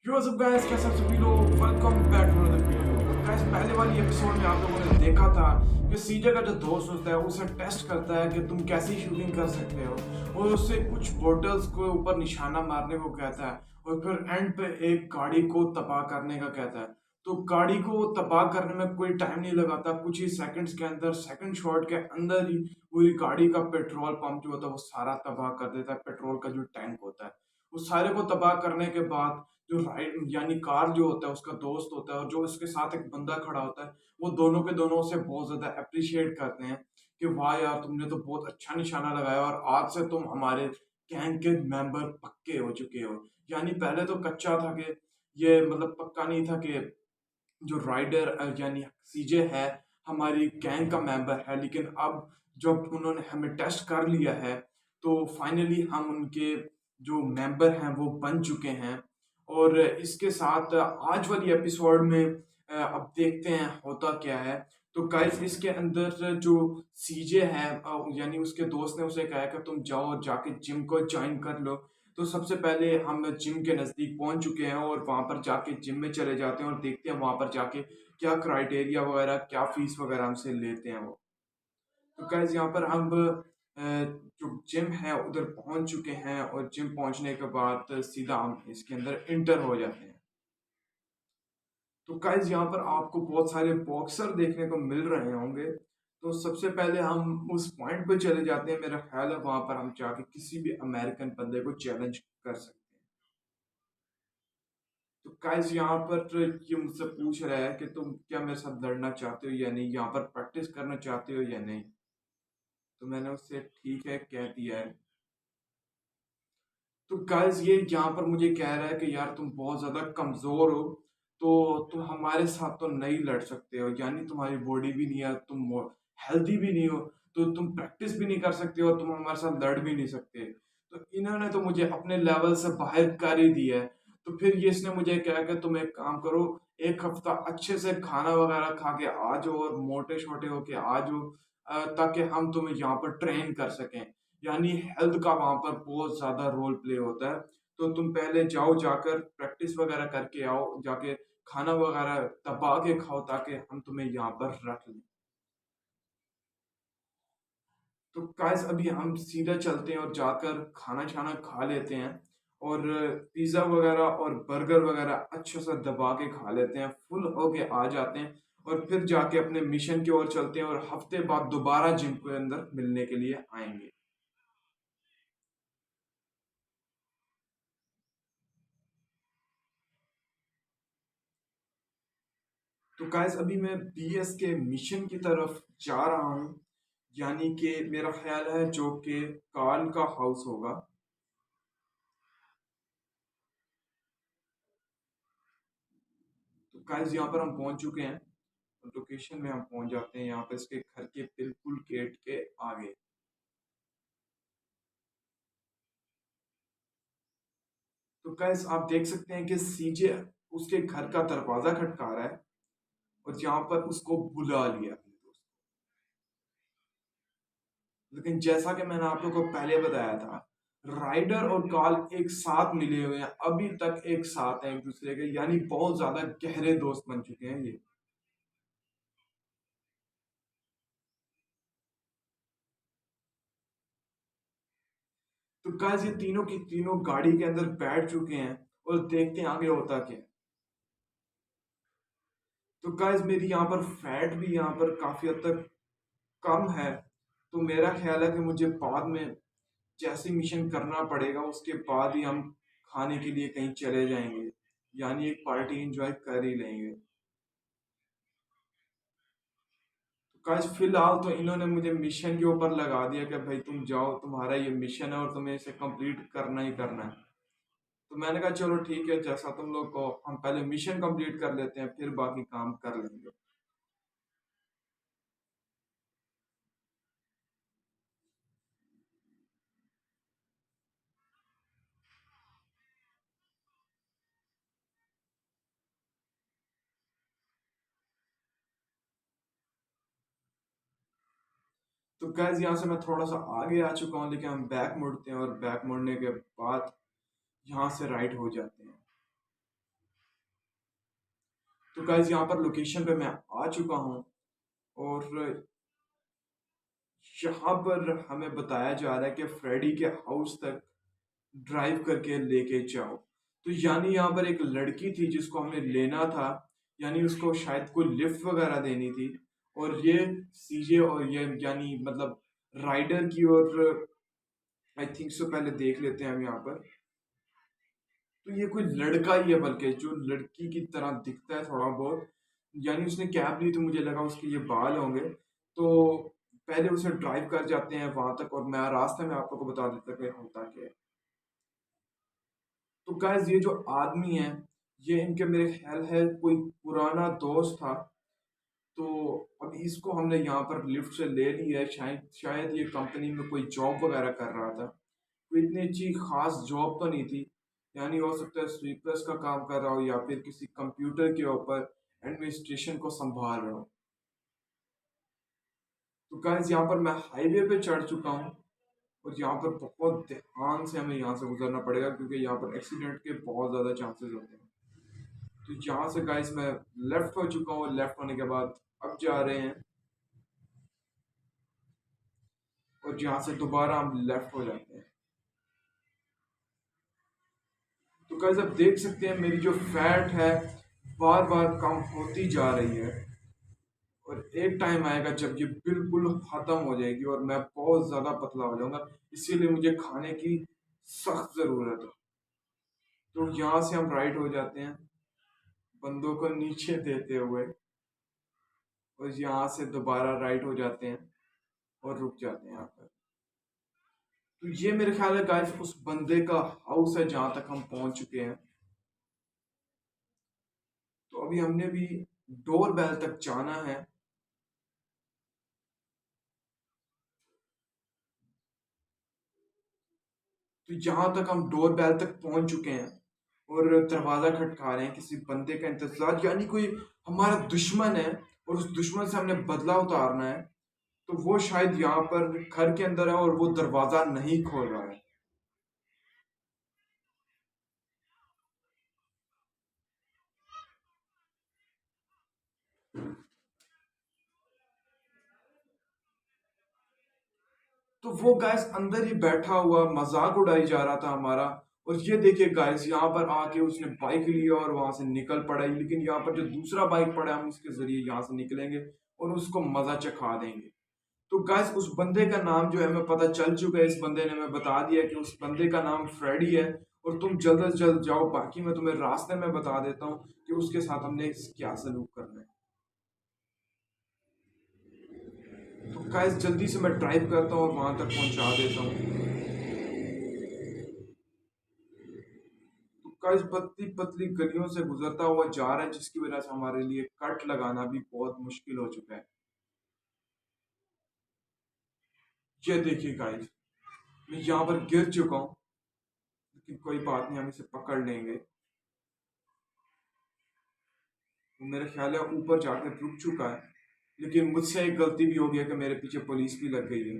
What's up guys, कैसे आप सभी लोग। Welcome back to another video. Guys, पहले वाली एपिसोड में आप लोगों ने देखा था कि सीजे का जो दोस्त होता है उसे टेस्ट करता है कि तुम कैसी शूटिंग कर सकते हो, और उससे कुछ बोटल्स को ऊपर निशाना मारने को कहता है, और फिर एंड पे एक गाड़ी को तबाह करने का कहता है। तो गाड़ी को तबाह करने में कोई टाइम नहीं लगाता, कुछ ही सेकंड्स के अंदर, सेकंड शॉट के अंदर ही पूरी गाड़ी का पेट्रोल पंप जो होता है वो सारा तबाह कर देता है। पेट्रोल का जो टैंक होता है उस सारे को तबाह करने के बाद जो राइड यानी कार जो होता है उसका दोस्त होता है, और जो इसके साथ एक बंदा खड़ा होता है, वो दोनों के दोनों उसे बहुत ज्यादा अप्रिशिएट करते हैं कि वाह यार, तुमने तो बहुत अच्छा निशाना लगाया और आज से तुम हमारे गैंग के मेंबर पक्के हो चुके हो। यानी पहले तो कच्चा था कि ये मतलब पक्का नहीं था कि जो राइडर यानी सीजे है हमारी गैंग का मेंबर है, लेकिन अब जब उन्होंने हमें टेस्ट कर लिया है तो फाइनली हम उनके जो मेंबर हैं वो बन चुके हैं। और इसके साथ आज वाली एपिसोड में अब देखते हैं होता क्या है। तो गाइस, इसके अंदर जो सीजे है यानी उसके दोस्त ने उसे कहा कि तुम जाओ और जाके जिम को ज्वाइन कर लो। तो सबसे पहले हम जिम के नज़दीक पहुंच चुके हैं और वहां पर जाके जिम में चले जाते हैं और देखते हैं वहां पर जाके क्या क्राइटेरिया वगैरह, क्या फीस वगैरह हमसे लेते हैं वो। तो गाइस, यहाँ पर हम जो जिम है उधर पहुंच चुके हैं, और जिम पहुंचने के बाद सीधा हम इसके अंदर इंटर हो जाते हैं। तो गाइस, यहाँ पर आपको बहुत सारे बॉक्सर देखने को मिल रहे होंगे। तो सबसे पहले हम उस पॉइंट पे चले जाते हैं, मेरा ख्याल है वहां पर हम जाके किसी भी अमेरिकन बंदे को चैलेंज कर सकते हैं। तो गाइस, यहाँ पर ये मुझसे पूछ रहा है कि तुम क्या मेरे साथ लड़ना चाहते हो या नहीं, यहाँ पर प्रैक्टिस करना चाहते हो या नहीं। तो मैंने उससे ठीक है कह दिया है। तो गाइस, ये यहाँ पर मुझे कह रहा है कि यार तुम बहुत ज्यादा कमजोर हो, तो तुम हमारे साथ तो नहीं लड़ सकते हो, यानी तुम्हारी बॉडी भी नहीं है, तुम हेल्दी भी नहीं हो, तो तुम प्रैक्टिस भी नहीं कर सकते हो, तुम हमारे साथ लड़ भी नहीं सकते। तो इन्होंने तो मुझे अपने लेवल से बाहर कर ही दिया है। तो फिर ये इसने मुझे कहा कि तुम एक काम करो, एक हफ्ता अच्छे से खाना वगैरह खा के आ जाओ और मोटे छोटे होके आ जाओ, ताकि हम तुम्हें यहाँ पर ट्रेन कर सकें। यानी हेल्थ का वहां पर बहुत ज्यादा रोल प्ले होता है। तो तुम पहले जाओ, जाकर प्रैक्टिस वगैरह करके आओ, जाके खाना वगैरह दबा के खाओ ताकि हम तुम्हें यहाँ पर रख लें। तो गाइस, अभी हम सीधा चलते हैं और जाकर खाना छाना खा लेते हैं, और पिज्ज़ा वगैरह और बर्गर वगैरह अच्छे से दबा के खा लेते हैं, फुल होके आ जाते हैं, और फिर जाके अपने मिशन की ओर चलते हैं, और हफ्ते बाद दोबारा जिम के अंदर मिलने के लिए आएंगे। तो गाइस, अभी मैं बीएस के मिशन की तरफ जा रहा हूँ, यानी कि मेरा ख्याल है जो कि कार्ल का हाउस होगा। तो गाइस, यहाँ पर हम पहुंच चुके हैं, लोकेशन में हम पहुंच जाते हैं, यहाँ पे इसके घर के बिल्कुल गेट के आगे। तो गाइस, आप देख सकते हैं कि सीजे उसके घर का दरवाजा खटका रहा है, और यहाँ पर उसको बुला लिया अपने दोस्त। लेकिन जैसा कि मैंने आप लोगों को पहले बताया था, राइडर और काल एक साथ मिले हुए हैं, अभी तक एक साथ हैं एक दूसरे के, यानी बहुत ज्यादा गहरे दोस्त बन चुके हैं ये। तो गाइस, ये तीनों की तीनों गाड़ी के अंदर बैठ चुके हैं, और देखते हैं आगे होता क्या है। तो गाइस, मेरी यहाँ पर फैट भी यहाँ पर काफी हद तक कम है। तो मेरा ख्याल है कि मुझे बाद में जैसे मिशन करना पड़ेगा उसके बाद ही हम खाने के लिए कहीं चले जाएंगे, यानी एक पार्टी एंजॉय कर ही लेंगे। तो गाइस, फिलहाल तो इन्होंने मुझे मिशन के ऊपर लगा दिया कि भाई तुम जाओ, तुम्हारा ये मिशन है और तुम्हें इसे कंप्लीट करना ही करना है। तो मैंने कहा चलो ठीक है, जैसा तुम लोग को, हम पहले मिशन कंप्लीट कर लेते हैं फिर बाकी काम कर लेंगे। तो गैस, यहाँ से मैं थोड़ा सा आगे आ चुका हूँ, लेकिन हम बैक मुड़ते हैं, और बैक मुड़ने के बाद यहाँ से राइट हो जाते हैं। तो गाइस यहाँ पर लोकेशन पे मैं आ चुका हूँ और यहाँ पर हमें बताया जा रहा है कि फ्रेडी के हाउस तक ड्राइव करके लेके जाओ। तो यानी यहाँ पर एक लड़की थी जिसको हमें लेना था, यानी उसको शायद कोई लिफ्ट वगैरह देनी थी। और ये सीजे और ये यानी मतलब राइडर की, और आई थिंक सो पहले देख लेते हैं हम यहाँ पर। तो ये कोई लड़का ही है, बल्कि जो लड़की की तरह दिखता है थोड़ा बहुत। यानी उसने कैब ली तो मुझे लगा उसके ये बाल होंगे। तो पहले उसे ड्राइव कर जाते हैं वहां तक, और मैं रास्ते में आप लोगों को बता देता कि होता क्या है। तो गाइस ये जो आदमी है, ये इनके मेरे ख्याल है कोई पुराना दोस्त था। तो अब इसको हमने यहाँ पर लिफ्ट से ले लिया है। शायद शायद ये कंपनी में कोई जॉब वगैरह कर रहा था। कोई इतनी अच्छी खास जॉब तो नहीं थी, यानी हो सकता है स्वीपर्स का काम कर रहा हो या फिर किसी कंप्यूटर के ऊपर एडमिनिस्ट्रेशन को संभाल रहा हो। तो गाइस यहाँ पर मैं हाईवे पे चढ़ चुका हूँ, और यहाँ पर बहुत ध्यान से हमें यहाँ से गुजरना पड़ेगा क्योंकि यहाँ पर एक्सीडेंट के बहुत ज़्यादा चांसेस होते हैं। तो यहाँ से गाइस मैं लेफ्ट हो चुका हूँ, लेफ्ट होने के बाद अब जा रहे हैं, और यहाँ से दोबारा हम लेफ्ट हो जाते हैं। तो गाइस आप देख सकते हैं मेरी जो फैट है बार बार कम होती जा रही है, और एक टाइम आएगा जब ये बिल्कुल खत्म हो जाएगी और मैं बहुत ज्यादा पतला हो जाऊंगा। इसीलिए मुझे खाने की सख्त जरूरत है। तो यहाँ से हम राइट हो जाते हैं बंदों को नीचे देते हुए, और यहाँ से दोबारा राइट हो जाते हैं और रुक जाते हैं यहाँ पर। तो ये मेरे ख्याल है गाइस उस बंदे का हाउस है जहां तक हम पहुंच चुके हैं। तो अभी हमने भी डोर बेल तक जाना है। तो यहाँ तक हम डोर बेल तक पहुंच चुके हैं और दरवाजा खटका रहे हैं, किसी बंदे का इंतजार, यानी कोई हमारा दुश्मन है और उस दुश्मन से हमने बदला उतारना है। तो वो शायद यहाँ पर घर के अंदर है और वो दरवाजा नहीं खोल रहा है। तो वो गाइस अंदर ही बैठा हुआ मजाक उड़ाई जा रहा था हमारा। और ये देखिए गाइस यहाँ पर आके उसने बाइक लिया और वहां से निकल पड़ा। लेकिन यहाँ पर जो दूसरा बाइक पड़ा है हम उसके जरिए यहाँ से निकलेंगे और उसको मजा चखा देंगे। तो गाइस उस बंदे का नाम जो है हमें पता चल चुका है। इस बंदे ने हमें बता दिया कि उस बंदे का नाम फ्रेडी है। और तुम जल्द से जल्द जाओ, बाकी मैं तुम्हें रास्ते में बता देता हूँ कि उसके साथ हमने क्या सलूक करना है। तो गाइस जल्दी से मैं ड्राइव करता हूँ और वहां तक पहुंचा देता हूँ। तो गाइस पतली पतली गलियों से गुजरता हुआ जा रहा है, जिसकी वजह से हमारे लिए कट लगाना भी बहुत मुश्किल हो चुका है। ये देखिए गाइस मैं यहाँ पर गिर चुका हूँ, लेकिन कोई बात नहीं, हम इसे पकड़ लेंगे। तो मेरे ख्याल है ऊपर जाकर रुक चुका है, लेकिन मुझसे एक गलती भी हो गया कि मेरे पीछे पुलिस भी लग गई है।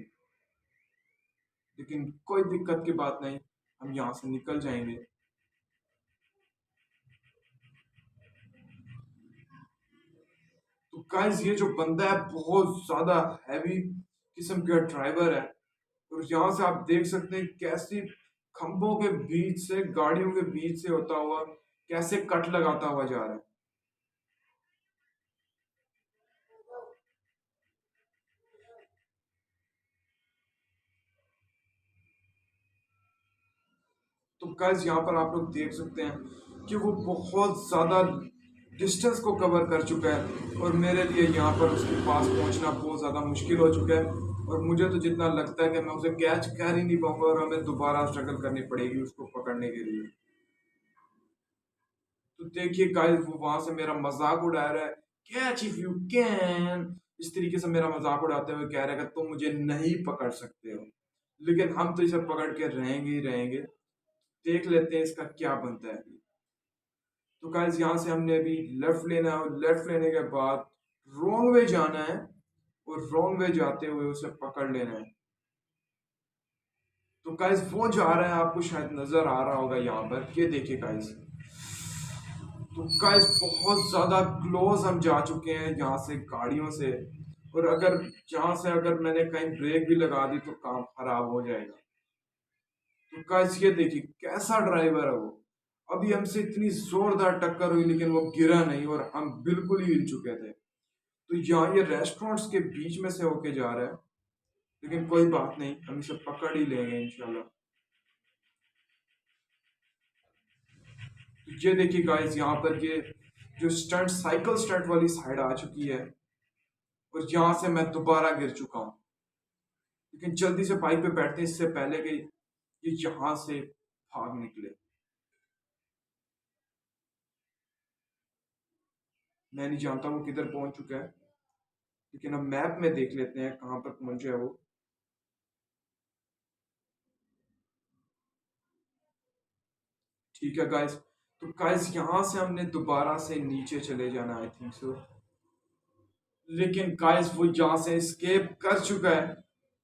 लेकिन कोई दिक्कत की बात नहीं, हम यहाँ से निकल जाएंगे। तो गाइस ये जो बंदा है बहुत ज्यादा हैवी किस्म का ड्राइवर है। और यहाँ से आप देख सकते हैं कैसी खंभों के बीच से, गाड़ियों के बीच से होता हुआ कैसे कट लगाता हुआ जा रहा है। तो गाइस यहाँ पर आप लोग देख सकते हैं कि वो बहुत ज्यादा डिस्टेंस को कवर कर चुका है, और मेरे लिए यहाँ पर उसके पास पहुंचना बहुत ज्यादा मुश्किल हो चुका है। और मुझे तो जितना लगता है कि मैं उसे कैच कर ही नहीं पाऊंगा और हमें दोबारा स्ट्रगल करनी पड़ेगी उसको पकड़ने के लिए। तो देखिए गाइस वो वहां से मेरा मजाक उड़ा रहा है, कैच इफ यू कैन, इस तरीके से मेरा मजाक उड़ाते हुए कह रहा है कि तुम मुझे नहीं पकड़ सकते हो। लेकिन हम तो इसे पकड़ के रहेंगे ही रहेंगे। देख लेते हैं इसका क्या बनता है। तो गाइस यहाँ से हमने अभी लेफ्ट लेना है, और लेफ्ट लेने के बाद रॉन्ग वे जाना है, और रॉन्ग वे जाते हुए उसे पकड़ लेना है। तो गाइस वो जा रहा है, आपको शायद नजर आ रहा होगा यहाँ पर, ये देखिए गाइस। तो गाइस बहुत ज्यादा क्लोज हम जा चुके हैं यहाँ से गाड़ियों से। और अगर यहाँ से अगर मैंने कहीं ब्रेक भी लगा दी तो काम खराब हो जाएगा। तो गाइस ये देखिए कैसा ड्राइवर है वो। अभी हमसे इतनी जोरदार टक्कर हुई लेकिन वो गिरा नहीं और हम बिल्कुल ही हिल चुके थे। तो यहाँ ये रेस्टोरेंट्स के बीच में से होके जा रहा है, लेकिन कोई बात नहीं, हम इसे पकड़ ही लेंगे इंशाल्लाह। तो ये देखिए गाइस यहाँ पर ये जो स्टंट साइकिल स्टंट वाली साइड आ चुकी है और यहाँ से मैं दोबारा गिर चुका हूँ। लेकिन जल्दी से बाइक पे बैठते हैं इससे पहले कि ये यहाँ से भाग निकले। मैं नहीं जानता वो किधर पहुंच चुका है, लेकिन अब मैप में देख लेते हैं कहाँ पर पहुंचे है वो। ठीक है गाइस। तो गाइस यहाँ से हमने दोबारा से नीचे चले जाना आई थिंक सो। लेकिन गाइस वो यहाँ से एस्केप कर चुका है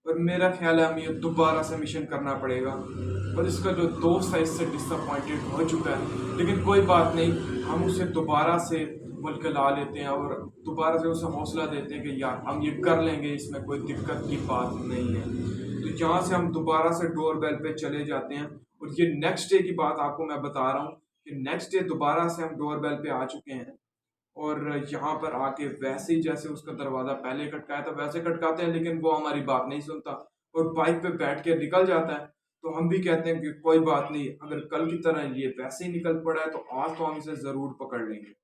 और मेरा ख्याल है हमें ये दोबारा से मिशन करना पड़ेगा। और इसका जो दोस्त है इससे डिसअपॉइंटेड हो चुका है, लेकिन कोई बात नहीं, हम उसे दोबारा से ला लेते हैं और दोबारा से उसे हौसला देते हैं कि यार हम ये कर लेंगे, इसमें कोई दिक्कत की बात नहीं है। तो यहाँ से हम दोबारा से डोर बेल पे चले जाते हैं। और ये नेक्स्ट डे की बात आपको मैं बता रहा हूँ कि नेक्स्ट डे दोबारा से हम डोर बेल पे आ चुके हैं। और यहाँ पर आके वैसे ही जैसे उसका दरवाजा पहले खटकाया था वैसे खटकाते हैं, लेकिन वो हमारी बात नहीं सुनता और बाइक पे बैठ के निकल जाता है। तो हम भी कहते हैं कि कोई बात नहीं, अगर कल की तरह ये वैसे ही निकल पड़ा है तो आज तो हम इसे जरूर पकड़ लेंगे।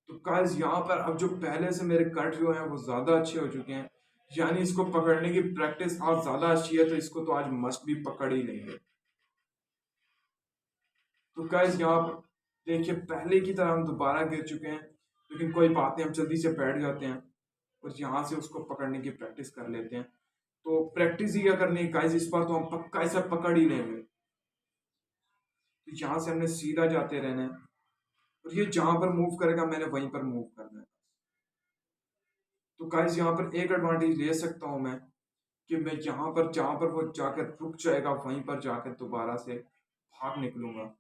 तो गाइस यहाँ पर अब जो पहले से मेरे कट जो हैं वो ज्यादा अच्छे हो चुके हैं, यानी इसको पकड़ने की प्रैक्टिस आज ज्यादा अच्छी है, तो इसको तो आज मस्ट भी पकड़ ही लेंगे। तो गाइस यहाँ पर देखिए पहले की तरह हम दोबारा गिर चुके हैं, लेकिन कोई बात नहीं, हम जल्दी से बैठ जाते हैं और यहाँ से उसको पकड़ने की प्रैक्टिस कर लेते हैं। तो प्रैक्टिस ही क्या करनी है गाइस, इस बार तो हम पक्का इसे पकड़ ही लेंगे। तो यहाँ से हमने सीधा जाते रहना है और ये जहां पर मूव करेगा मैंने वहीं पर मूव करना है। तो गाइस यहाँ पर एक एडवांटेज ले सकता हूँ मैं कि मैं यहाँ पर जहां पर वो जाकर रुक जाएगा वहीं पर जाकर दोबारा से भाग निकलूंगा।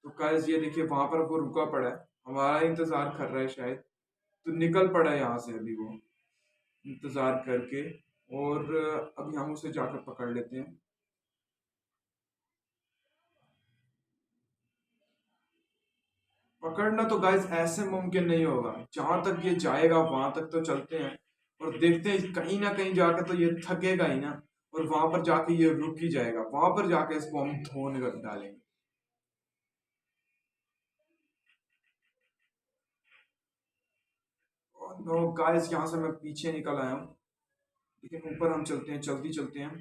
तो गाइस ये देखिए वहां पर वो रुका पड़ा है, हमारा इंतजार कर रहा है शायद, तो निकल पड़ा है यहाँ से अभी वो इंतजार करके। और अभी हम उसे जाकर पकड़ लेते हैं। पकड़ना तो गाइस ऐसे मुमकिन नहीं होगा, जहां तक ये जाएगा वहां तक तो चलते हैं और देखते हैं कहीं ना कहीं जाकर तो ये थकेगा ही ना, और वहां पर जाके ये रुक ही जाएगा, वहां पर जाके इसको हम धोने रख डालेंगे। और नो गाइस यहाँ से मैं पीछे निकल आया हूँ, लेकिन ऊपर हम चलते हैं, जल्दी चलते हैं।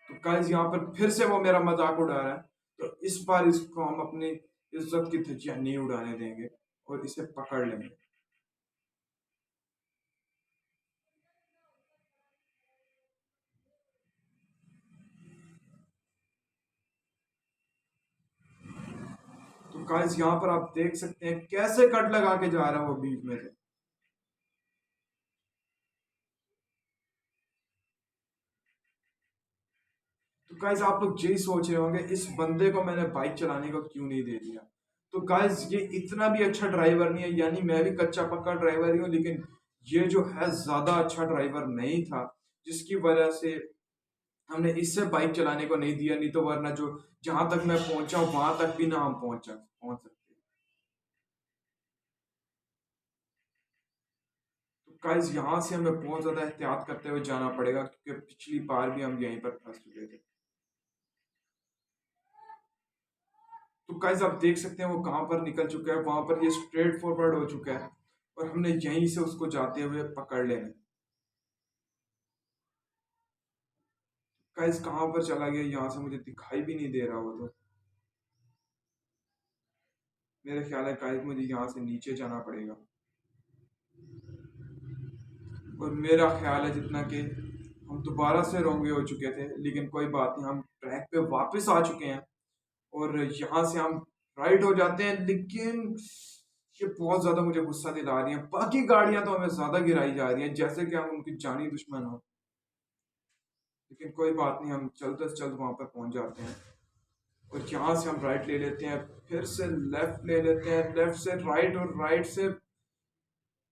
तो गाइस यहाँ पर फिर से वो मेरा मजाक उड़ा रहा है, तो इस बार इसको हम अपनी इज्जत की धज्जियां नहीं उड़ाने देंगे और इसे पकड़ लेंगे। तो गाइस यहाँ पर आप देख सकते हैं कैसे कट लगा के जा रहा है वो बीच में से। तो गाइस आप लोग यही सोच रहे होंगे इस बंदे को मैंने बाइक चलाने को क्यों नहीं दे दिया। तो गाइस ये इतना भी अच्छा ड्राइवर नहीं है, यानी मैं भी कच्चा पक्का ड्राइवर ही हूँ, लेकिन ये जो है ज्यादा अच्छा ड्राइवर नहीं था, जिसकी वजह से हमने इससे बाइक चलाने को नहीं दिया। नहीं तो वरना जो जहां तक मैं पहुंचा वहां तक भी ना हम पहुंच सकते। तो गाइस यहाँ से हमें बहुत ज्यादा एहतियात करते हुए जाना पड़ेगा, क्योंकि पिछली बार भी हम यहीं पर फंस चुके थे। तो गाइस आप देख सकते हैं वो कहाँ पर निकल चुका है, वहां पर ये स्ट्रेट फॉरवर्ड हो चुका है और हमने यहीं से उसको जाते हुए पकड़ लेना है। गाइस कहाँ पर चला गया, यहाँ से मुझे दिखाई भी नहीं दे रहा वो तो। मेरा ख्याल है गाइस मुझे यहाँ से नीचे जाना पड़ेगा, और मेरा ख्याल है जितना कि हम दोबारा से रॉन्ग वे हो चुके थे, लेकिन कोई बात नहीं, हम ट्रैक पे वापस आ चुके हैं और यहाँ से हम राइट हो जाते हैं। लेकिन ये बहुत ज्यादा मुझे गुस्सा दिला रही है, बाकी गाड़ियां तो हमें ज्यादा गिराई जा रही हैं जैसे कि हम उनकी जानी दुश्मन हो। लेकिन कोई बात नहीं, हम जल्द से जल्द वहाँ पर पहुँच जाते हैं। और यहाँ से हम राइट ले लेते हैं, फिर से लेफ्ट ले लेते हैं, लेफ्ट से राइट और राइट से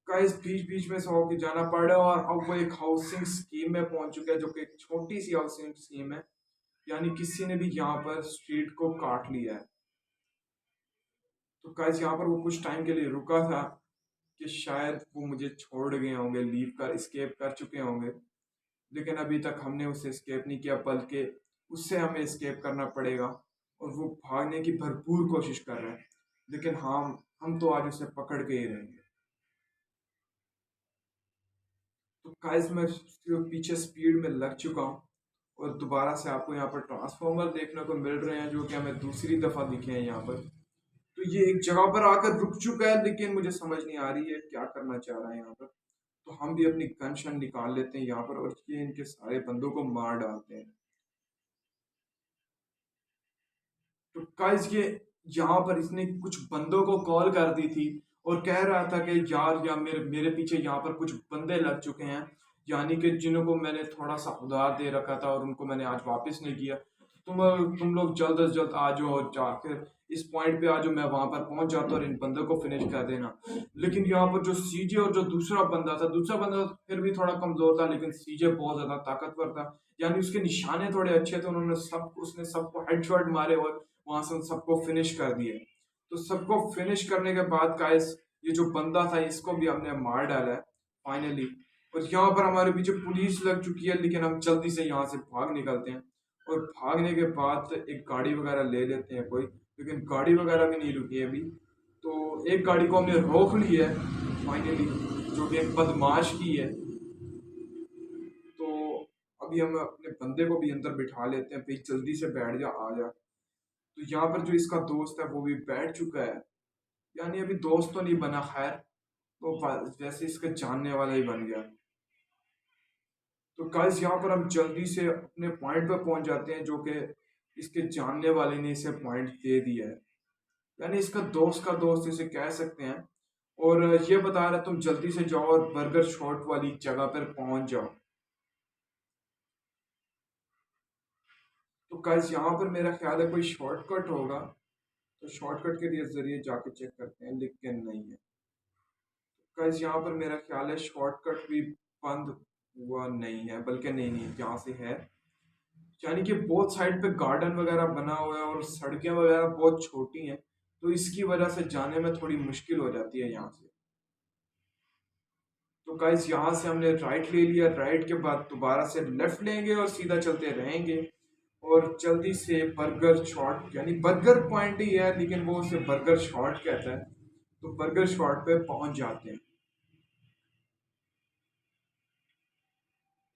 का इस बीच बीच में से होके जाना पड़ा। और अब वो एक हाउसिंग स्कीम में पहुंच चुका है, जो कि एक छोटी सी हाउसिंग स्कीम है। यानी किसी ने भी यहाँ पर स्ट्रीट को काट लिया है। तो गाइस यहाँ पर वो कुछ टाइम के लिए रुका था कि शायद वो मुझे छोड़ गए होंगे, लीव कर स्केप कर चुके होंगे। लेकिन अभी तक हमने उसे स्केप नहीं किया, बल्कि उससे हमें स्केप करना पड़ेगा। और वो भागने की भरपूर कोशिश कर रहा है, लेकिन हम तो आज उसे पकड़ के ही रहेंगे। तो गाइस मैं उसके पीछे स्पीड में लग चुका हूँ। और दोबारा से आपको यहाँ पर ट्रांसफॉर्मर देखने को मिल रहे हैं, जो कि हमें दूसरी दफा दिखे हैं यहाँ पर। तो ये एक जगह पर आकर रुक चुका है, लेकिन मुझे समझ नहीं आ रही है क्या करना चाह रहा है यहाँ पर। तो हम भी अपनी गन शन निकाल लेते हैं यहाँ पर, और ये इनके सारे बंदों को मार डालते हैं। तो गाइस ये यहाँ पर इसने कुछ बंदों को कॉल कर दी थी, और कह रहा था कि यार या मेरे मेरे पीछे यहाँ पर कुछ बंदे लग चुके हैं, यानी कि जिनको मैंने थोड़ा सा उधार दे रखा था और उनको मैंने आज वापस नहीं किया। तुम लोग जल्द से जल्द आ जाओ और जाकर इस पॉइंट पे आ जाओ, मैं वहां पर पहुंच जाता हूँ और इन बंदों को फिनिश कर देना। लेकिन यहाँ पर जो सीजे और जो दूसरा बंदा फिर भी थोड़ा कमजोर था, लेकिन सीजे बहुत ज्यादा ताकतवर था। यानी उसके निशाने थोड़े अच्छे थे, उसने सबको हेडशॉट मारे और वहां से उन सबको फिनिश कर दिए। तो सबको फिनिश करने के बाद गाइस ये जो बंदा था इसको भी हमने मार डाला है फाइनली। और यहाँ पर हमारे पीछे पुलिस लग चुकी है, लेकिन हम जल्दी से यहाँ से भाग निकलते हैं। और भागने के बाद एक गाड़ी वगैरह ले लेते हैं कोई, लेकिन गाड़ी वगैरह भी नहीं रुकी है अभी। तो एक गाड़ी को हमने रोक ली है फाइनली, जो कि एक बदमाश की है। तो अभी हम अपने बंदे को भी अंदर बिठा लेते हैं, भाई जल्दी से बैठ जा, आ जा। तो यहाँ पर जो इसका दोस्त है वो भी बैठ चुका है। यानी अभी दोस्त तो नहीं बना, खैर तो जैसे इसका जानने वाला ही बन गया। तो गाइस यहाँ पर हम जल्दी से अपने पॉइंट पर पहुंच जाते हैं, जो कि इसके जानने वाले ने इसे पॉइंट दे दिया है। यानी इसका दोस्त का दोस्त इसे कह सकते हैं। और ये बता रहा है तुम जल्दी से जाओ और बर्गर शॉट वाली जगह पर पहुंच जाओ। तो गाइस यहाँ पर मेरा ख्याल है कोई शॉर्टकट होगा, तो शॉर्टकट के लिए जरिए जाके चेक करते हैं, लेकिन नहीं है। गाइस यहाँ पर मेरा ख्याल है शॉर्टकट भी बंद हुआ नहीं है, बल्कि नहीं नहीं यहाँ से है। यानी कि बहुत साइड पे गार्डन वगैरह बना हुआ है और सड़कें वगैरह बहुत छोटी हैं, तो इसकी वजह से जाने में थोड़ी मुश्किल हो जाती है यहाँ से। तो गाइस यहाँ से हमने राइट ले लिया, राइट के बाद दोबारा से लेफ्ट लेंगे और सीधा चलते रहेंगे। और जल्दी से बर्गर शॉट, यानी बर्गर पॉइंट ही है लेकिन वो उसे बर्गर शॉट कहता है, तो बर्गर शॉट पे पहुंच जाते हैं।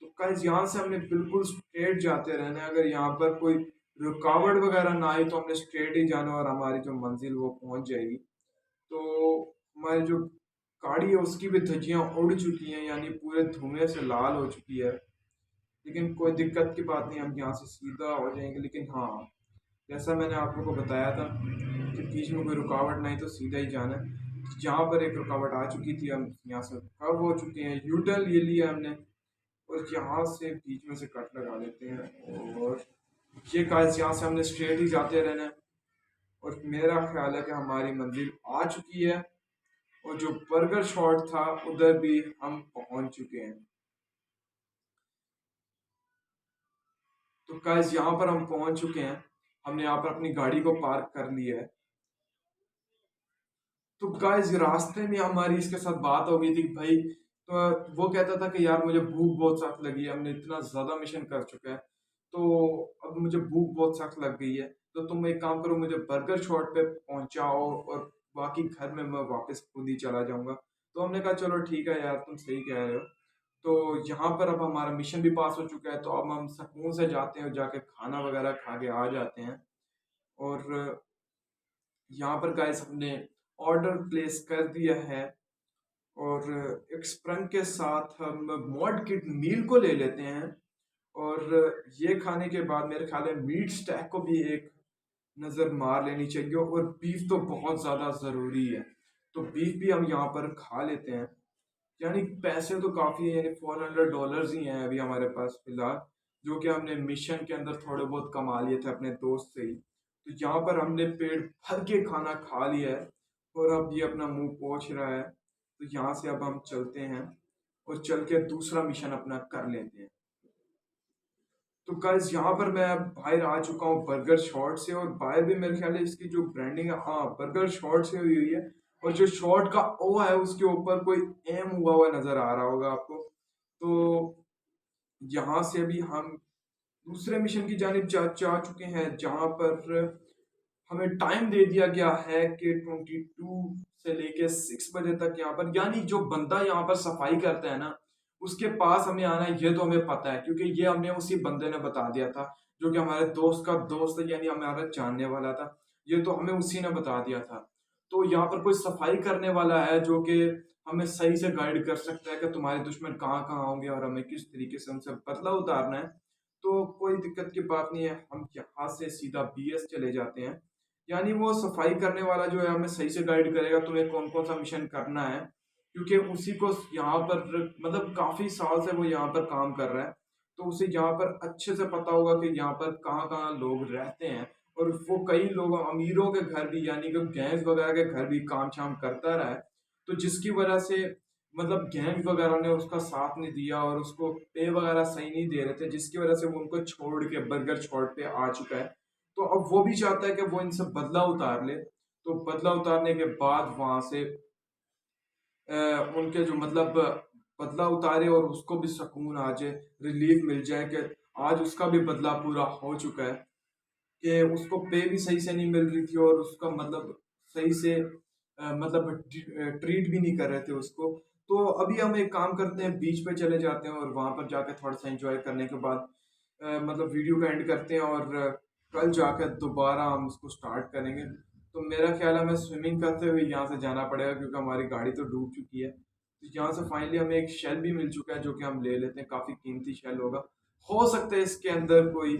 तो गाइस यहाँ से हमने बिल्कुल स्ट्रेट जाते रहना है, अगर यहाँ पर कोई रुकावट वगैरह ना आए तो हमने स्ट्रेट ही जाना और हमारी जो मंजिल वो पहुंच जाएगी। तो हमारी जो गाड़ी है उसकी भी धज्जियां उड़ चुकी हैं, यानी पूरे धुएं से लाल हो चुकी है। लेकिन कोई दिक्कत की बात नहीं, हम यहाँ से सीधा हो जाएंगे। लेकिन हाँ, जैसा मैंने आप लोगों को बताया था कि बीच में कोई रुकावट नहीं तो सीधा ही जाना है। जहाँ पर एक रुकावट आ चुकी थी, हम यहाँ से कब हो चुके हैं, यू टर्न ले लिया हमने। और यहाँ से बीच में से कट लगा लेते हैं, और ये गाइस यहाँ से हमने स्ट्रेट ही जाते रहना है। और मेरा ख्याल है कि हमारी मंजिल आ चुकी है, और जो बर्गर शॉट था उधर भी हम पहुंच चुके हैं। तो गाइस यहाँ पर हम पहुंच चुके हैं, हमने यहाँ पर अपनी गाड़ी को पार्क कर लिया है। तो गाइस रास्ते में हमारी इसके साथ बात हो गई थी भाई। तो वो कहता था कि यार मुझे भूख बहुत सख्त लगी है, हमने इतना ज़्यादा मिशन कर चुका है, तो अब मुझे भूख बहुत सख्त लग गई है। तो तुम एक काम करो, मुझे बर्गर शॉट पे पहुंचाओ और बाकी घर में मैं वापस खुद ही चला जाऊंगा। तो हमने कहा चलो ठीक है यार, तुम सही कह रहे हो। तो यहाँ पर अब हमारा मिशन भी पास हो चुका है, तो अब हम सुकून से जाते हैं और जाके खाना वगैरह खा के आ जाते हैं। और यहाँ पर गाइस हमने ऑर्डर प्लेस कर दिया है, और एक स्प्रंग के साथ हम मॉड किट मील को ले लेते हैं। और ये खाने के बाद मेरे ख्याल है मीट स्टैक को भी एक नज़र मार लेनी चाहिए, और बीफ तो बहुत ज़्यादा ज़रूरी है। तो बीफ भी हम यहाँ पर खा लेते हैं। यानी पैसे तो काफ़ी है, यानी $400 ही हैं अभी हमारे पास फिलहाल। जो कि हमने मिशन के अंदर थोड़े बहुत कमा लिए थे अपने दोस्त से ही। तो यहाँ पर हमने पेट भर के खाना खा लिया है और अब ये अपना मुंह पोंछ रहा है। तो यहाँ से अब हम चलते हैं और चल के दूसरा मिशन अपना कर लेते हैं। तो गाइस यहाँ पर मैं अब बाहर आ चुका हूँ बर्गर शॉट से, और बाहर भी मेरे ख्याल है इसकी जो ब्रांडिंग है, हाँ, बर्गर शॉट से हुई हुई है। और जो शॉट का ओ है उसके ऊपर कोई एम हुआ हुआ नजर आ रहा होगा आपको। तो यहाँ से अभी हम दूसरे मिशन की जानिब जा चुके हैं, जहाँ पर हमें टाइम दे दिया गया है कि 22 से लेके 6 बजे तक यहाँ पर, यानी जो बंदा यहाँ पर सफाई करता है ना, उसके पास हमें आना है, ये तो हमें पता है क्योंकि ये हमने उसी बंदे ने बता दिया था, जो कि हमारे दोस्त का दोस्त है, यानी हमारा जानने वाला था। ये तो हमें उसी ने बता दिया था। तो यहाँ पर कोई सफाई करने वाला है जो कि हमें सही से गाइड कर सकता है कि तुम्हारे दुश्मन कहाँ कहाँ होंगे और हमें किस तरीके से उनसे बदला उतारना है। तो कोई दिक्कत की बात नहीं है, हम यहाँ से सीधा बीएस चले जाते हैं। यानी वो सफाई करने वाला जो है हमें सही से गाइड करेगा तुम्हें कौन कौन सा मिशन करना है, क्योंकि उसी को यहाँ पर मतलब काफी साल से वो यहाँ पर काम कर रहा है। तो उसे यहाँ पर अच्छे से पता होगा कि यहाँ पर कहाँ कहाँ लोग रहते हैं। और वो कई लोग अमीरों के घर भी, यानी कि गैंग्स वगैरह के घर भी काम शाम करता रहा है। तो जिसकी वजह से मतलब गैंग वगैरह ने उसका साथ नहीं दिया और उसको पे वगैरह सही नहीं दे रहे थे, जिसकी वजह से वो उनको छोड़ के बर्गर छोड़ पे आ चुका है। तो अब वो भी चाहता है कि वो इनसे बदला उतार ले। तो बदला उतारने के बाद वहां से उनके जो मतलब बदला उतारे और उसको भी सुकून आ जाए, रिलीफ मिल जाए कि आज उसका भी बदला पूरा हो चुका है, कि उसको पे भी सही से नहीं मिल रही थी और उसका मतलब सही से मतलब ट्रीट भी नहीं कर रहे थे उसको। तो अभी हम एक काम करते हैं, बीच पे चले जाते हैं और वहां पर जाकर थोड़ा सा एंजॉय करने के बाद मतलब वीडियो का एंड करते हैं, और कल जाकर दोबारा हम उसको स्टार्ट करेंगे। तो मेरा ख्याल है हमें स्विमिंग करते हुए यहाँ से जाना पड़ेगा, क्योंकि हमारी गाड़ी तो डूब चुकी है। तो यहाँ से फाइनली हमें एक शेल भी मिल चुका है, जो कि हम ले लेते हैं, काफ़ी कीमती शेल होगा। हो सकता है इसके अंदर कोई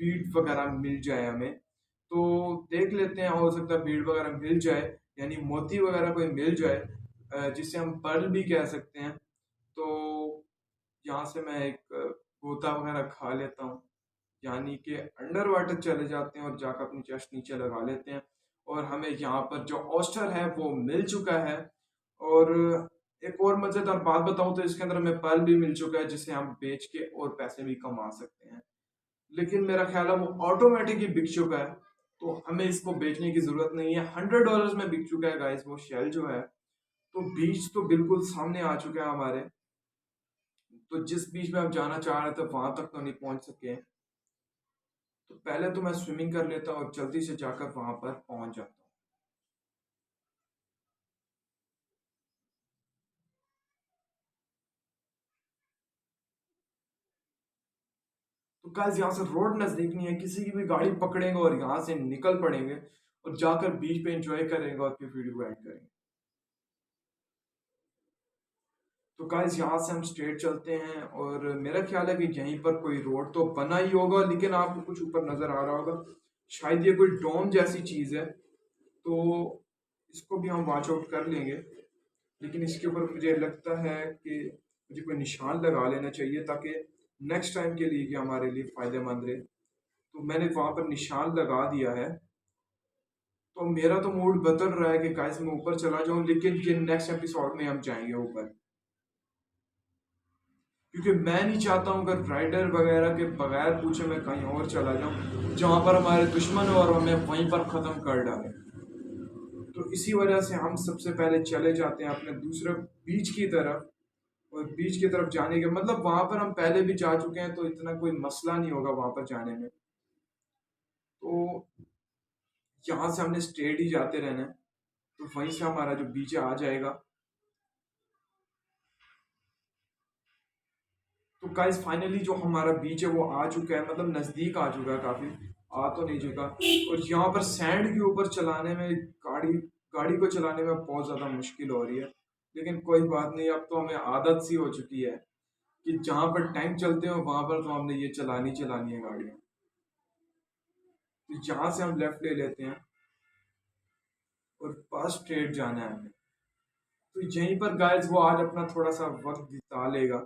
बीट वगैरह मिल जाए हमें, तो देख लेते हैं, हो सकता है बीट वगैरह मिल जाए, यानी मोती वगैरह कोई मिल जाए, जिसे हम पर्ल भी कह सकते हैं। तो यहाँ से मैं एक गोता वगैरह खा लेता हूँ, यानी कि अंडर वाटर चले जाते हैं और जाकर अपनी चेस्ट नीचे लगा लेते हैं। और हमें यहाँ पर जो ऑस्टर है वो मिल चुका है। और एक और मजेदार बात बताऊं तो इसके अंदर हमें पर्ल भी मिल चुका है, जिसे हम बेच के और पैसे भी कमा सकते हैं। लेकिन मेरा ख्याल है वो ऑटोमेटिक ही बिक चुका है, तो हमें इसको बेचने की जरूरत नहीं है। $100 में बिक चुका है गाइस वो शेल जो है। तो बीच तो बिल्कुल सामने आ चुका है हमारे। तो जिस बीच में हम जाना चाह रहे थे वहां तक तो नहीं पहुंच सके। तो पहले तो मैं स्विमिंग कर लेता हूँ और जल्दी से जाकर वहां पर पहुंच जाता हूँ। तो गाइस यहाँ से रोड नजदीक नहीं है, किसी की भी गाड़ी पकड़ेंगे और यहाँ से निकल पड़ेंगे और जाकर बीच पे एंजॉय करेंगे और फिर वीडियो को एंड करेंगे। तो गाइस यहाँ से हम स्ट्रेट चलते हैं और मेरा ख्याल है कि यहीं पर कोई रोड तो बना ही होगा, लेकिन आपको कुछ ऊपर नजर आ रहा होगा, शायद ये कोई डोम जैसी चीज है। तो इसको भी हम वॉच आउट कर लेंगे, लेकिन इसके ऊपर मुझे लगता है कि मुझे कोई निशान लगा लेना चाहिए, ताकि नेक्स्ट टाइम के लिए ये हमारे लिए फायदेमंद रहे। तो मैंने वहां पर निशान लगा दिया है। तो मेरा तो मूड बदल रहा है कि गाइस मैं ऊपर चला जाऊं, लेकिन ये नेक्स्ट एपिसोड में हम जाएंगे ऊपर, क्योंकि मैं नहीं चाहता हूँ अगर राइडर वगैरह के बगैर पूछे मैं कहीं और चला जाऊं जहां पर हमारे दुश्मन हो और हमें वहीं पर खत्म कर डाले। तो इसी वजह से हम सबसे पहले चले जाते हैं अपने दूसरे बीच की तरफ। और बीच की तरफ जाने के मतलब वहां पर हम पहले भी जा चुके हैं, तो इतना कोई मसला नहीं होगा वहां पर जाने में। तो यहाँ से हमने स्ट्रेट ही जाते रहना है, तो वहीं से हमारा जो बीच आ जाएगा। तो गाइस फाइनली जो हमारा बीच है वो आ चुका है, मतलब नज़दीक आ चुका है काफ़ी, आ तो नहीं चुका। और यहाँ पर सैंड के ऊपर चलाने में गाड़ी गाड़ी को चलाने में बहुत ज़्यादा मुश्किल हो रही है, लेकिन कोई बात नहीं, अब तो हमें आदत सी हो चुकी है कि जहाँ पर टैंक चलते हो वहाँ पर तो हमने ये चलानी चलानी है गाड़ियाँ। तो यहाँ से हम लेफ्ट ले लेते हैं और बस स्ट्रेट जाना है हमें। तो यहीं पर गाइस वो आज अपना थोड़ा सा वक्त बिता लेगा,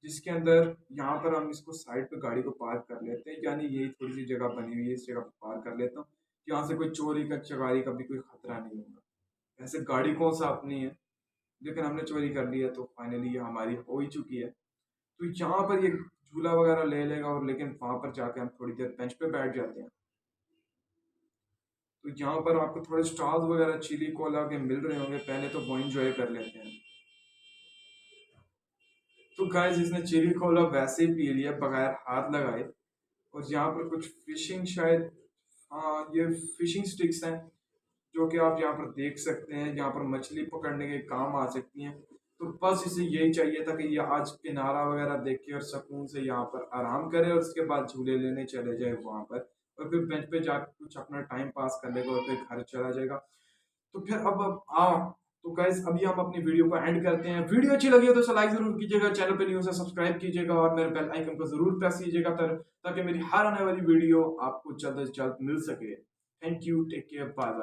जिसके अंदर यहाँ पर हम इसको साइड पे गाड़ी को पार्क कर लेते हैं, यानी यही थोड़ी सी जगह बनी हुई है, इस जगह पे पार्क कर लेता हूँ। यहाँ से कोई चोरी का चकारी का भी कोई खतरा नहीं होगा। ऐसे गाड़ी कौन सा अपनी है, लेकिन हमने चोरी कर ली है तो फाइनली ये हमारी हो ही चुकी है। तो यहाँ पर ये झूला वगैरह ले लेगा, और लेकिन वहां पर जाके हम थोड़ी देर बेंच पे बैठ जाते हैं। तो यहाँ पर आपको थोड़े स्टॉल्स वगैरह चिली कोला के मिल रहे होंगे, पहले तो वो एंजॉय कर लेते हैं। तो गाइस इसने चिली कोला वैसे ही पी लिया बगैर हाथ लगाए। और यहाँ पर कुछ फिशिंग शायद, हाँ ये फिशिंग स्टिक्स हैं, जो कि आप यहाँ पर देख सकते हैं, यहाँ पर मछली पकड़ने के काम आ सकती हैं। तो बस इसे यही चाहिए था कि ये आज किनारा वगैरह देखे और सुकून से यहाँ पर आराम करे, और उसके बाद झूले लेने चले जाए वहां पर, और फिर बेंच पे जाकर कुछ अपना टाइम पास कर लेगा और फिर घर चला जाएगा। तो फिर अब आ तो गाइस अभी हम अपनी वीडियो को एंड करते हैं। वीडियो अच्छी लगी हो तो इसे लाइक जरूर कीजिएगा, चैनल पे न्यू है सब्सक्राइब कीजिएगा, और मेरे बेल आइकन को जरूर प्रेस कीजिएगा ताकि मेरी हर आने वाली वीडियो आपको जल्द से जल्द मिल सके। Thank you, take care, bye bye.